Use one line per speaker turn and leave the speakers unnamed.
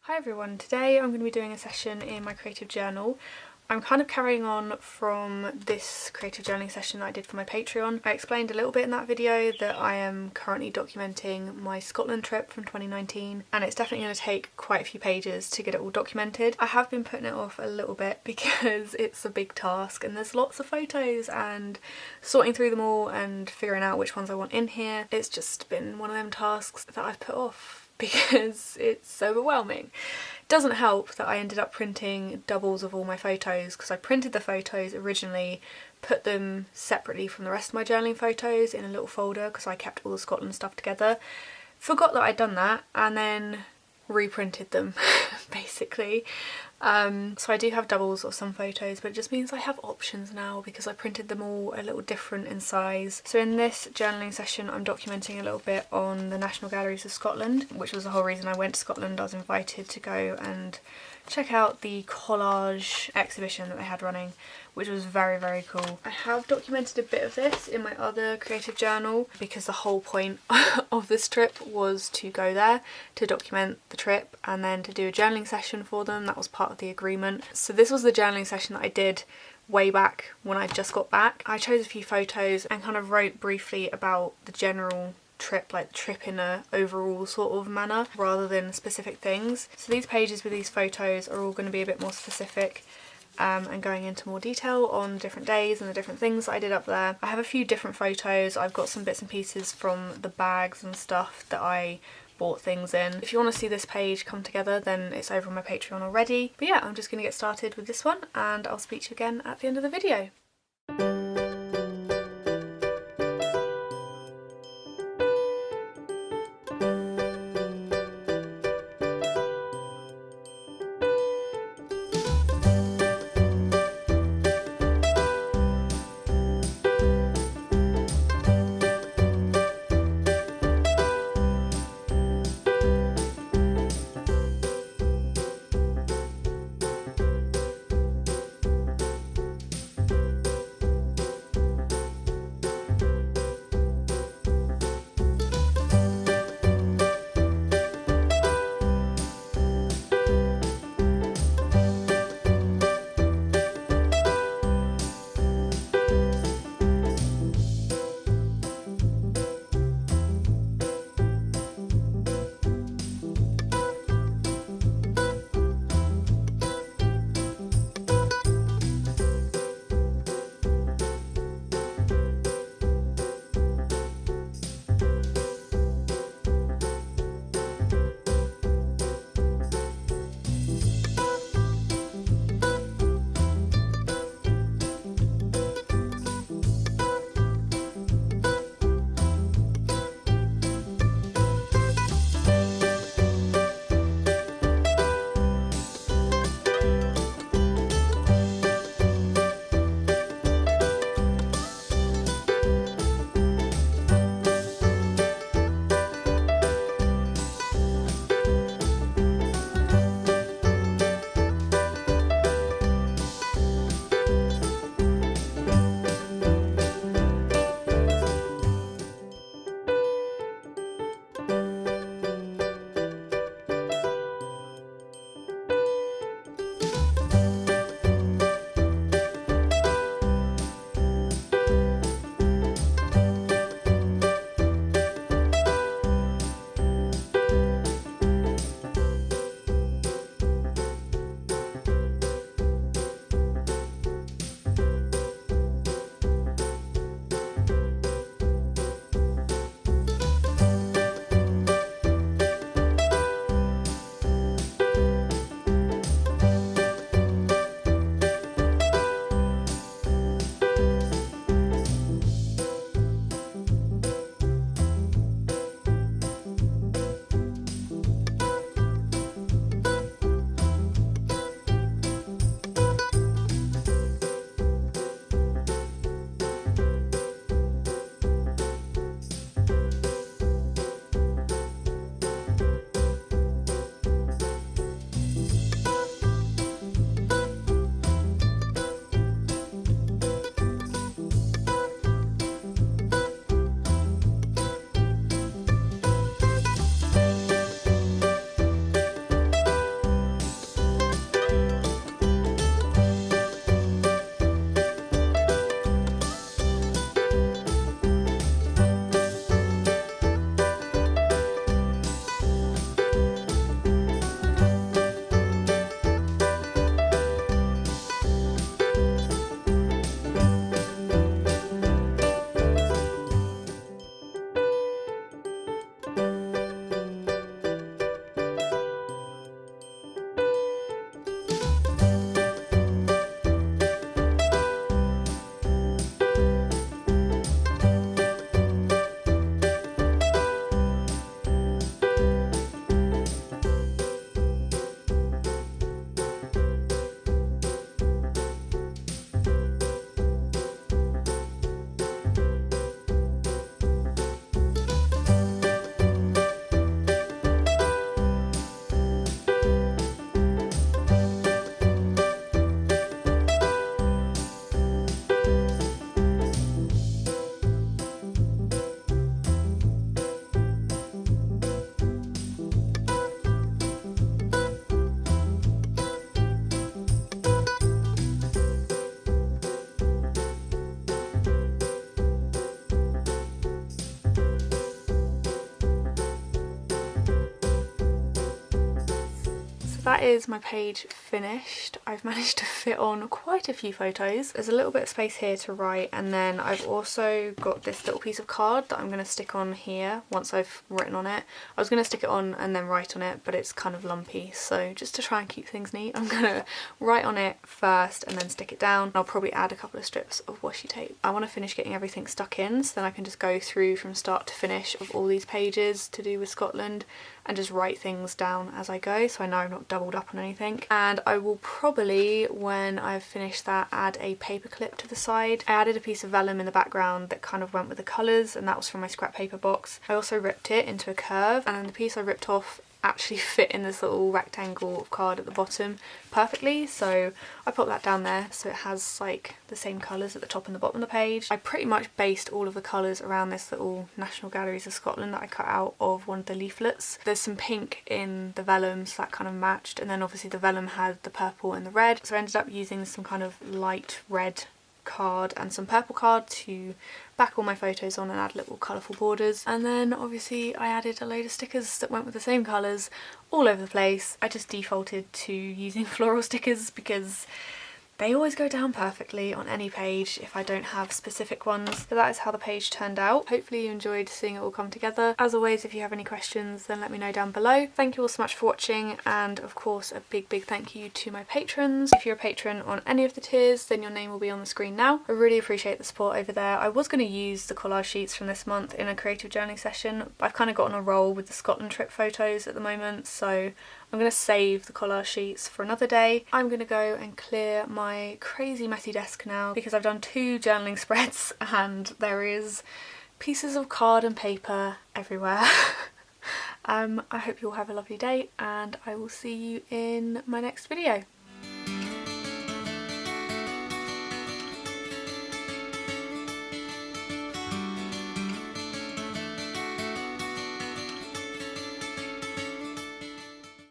Hi everyone, today I'm going to be doing a session in my creative journal. I'm kind of carrying on from this creative journaling session that I did for my Patreon. I explained a little bit in that video that I am currently documenting my Scotland trip from 2019 and it's definitely going to take quite a few pages to get it all documented. I have been putting it off a little bit because it's a big task and there's lots of photos and sorting through them all and figuring out which ones I want in here. It's just been one of them tasks that I've put off because it's overwhelming. It doesn't help that I ended up printing doubles of all my photos because I printed the photos originally, put them separately from the rest of my journaling photos in a little folder because I kept all the Scotland stuff together. Forgot that I'd done that and then reprinted them basically. So I do have doubles of some photos, but it just means I have options now because I printed them all a little different in size. So in this journaling session I'm documenting a little bit on the National Galleries of Scotland, which was the whole reason I went to Scotland. I was invited to go and check out the collage exhibition that they had running, which was very, very cool. I have documented a bit of this in my other creative journal because the whole point of this trip was to go there, to document the trip and then to do a journaling session for them. That was part of the agreement. So this was the journaling session that I did way back when I just got back. I chose a few photos and kind of wrote briefly about the general trip, like the trip in a overall sort of manner rather than specific things. So these pages with these photos are all going to be a bit more specific and going into more detail on different days and the different things that I did up there. I have a few different photos. I've got some bits and pieces from the bags and stuff that I bought things in. If you want to see this page come together then it's over on my Patreon already. But yeah, I'm just going to get started with this one and I'll speak to you again at the end of the video. that is my page finished. I've managed to fit on quite a few photos. There's a little bit of space here to write, and then I've also got this little piece of card that I'm going to stick on here once I've written on it. I was going to stick it on and then write on it, but it's kind of lumpy, so just to try and keep things neat, I'm going to write on it first and then stick it down. I'll probably add a couple of strips of washi tape. I want to finish getting everything stuck in so then I can just go through from start to finish of all these pages to do with Scotland and just write things down as I go, so I know I'm not doubled up on anything. And I will probably, when I've finished that, add a paper clip to the side. I added a piece of vellum in the background that kind of went with the colours, and that was from my scrap paper box. I also ripped it into a curve, and then the piece I ripped off actually fit in this little rectangle of card at the bottom perfectly, so I put that down there so it has like the same colours at the top and the bottom of the page. I pretty much based all of the colours around this little National Galleries of Scotland that I cut out of one of the leaflets. There's some pink in the vellum, so that kind of matched, and then obviously the vellum had the purple and the red, so I ended up using some kind of light red card and some purple card to back all my photos on and add little colourful borders. And then obviously I added a load of stickers that went with the same colours all over the place. I just defaulted to using floral stickers because they always go down perfectly on any page if I don't have specific ones. So that is how the page turned out. Hopefully you enjoyed seeing it all come together. As always, if you have any questions then let me know down below. Thank you all so much for watching, and of course a big thank you to my patrons. If you're a patron on any of the tiers then your name will be on the screen now. I really appreciate the support over there. I was going to use the collage sheets from this month in a creative journaling session, but I've kind of got on a roll with the Scotland trip photos at the moment, so I'm going to save the collage sheets for another day. I'm going to go and clear my crazy messy desk now because I've done 2 journaling spreads and there is pieces of card and paper everywhere. I hope you all have a lovely day, and I will see you in my next video.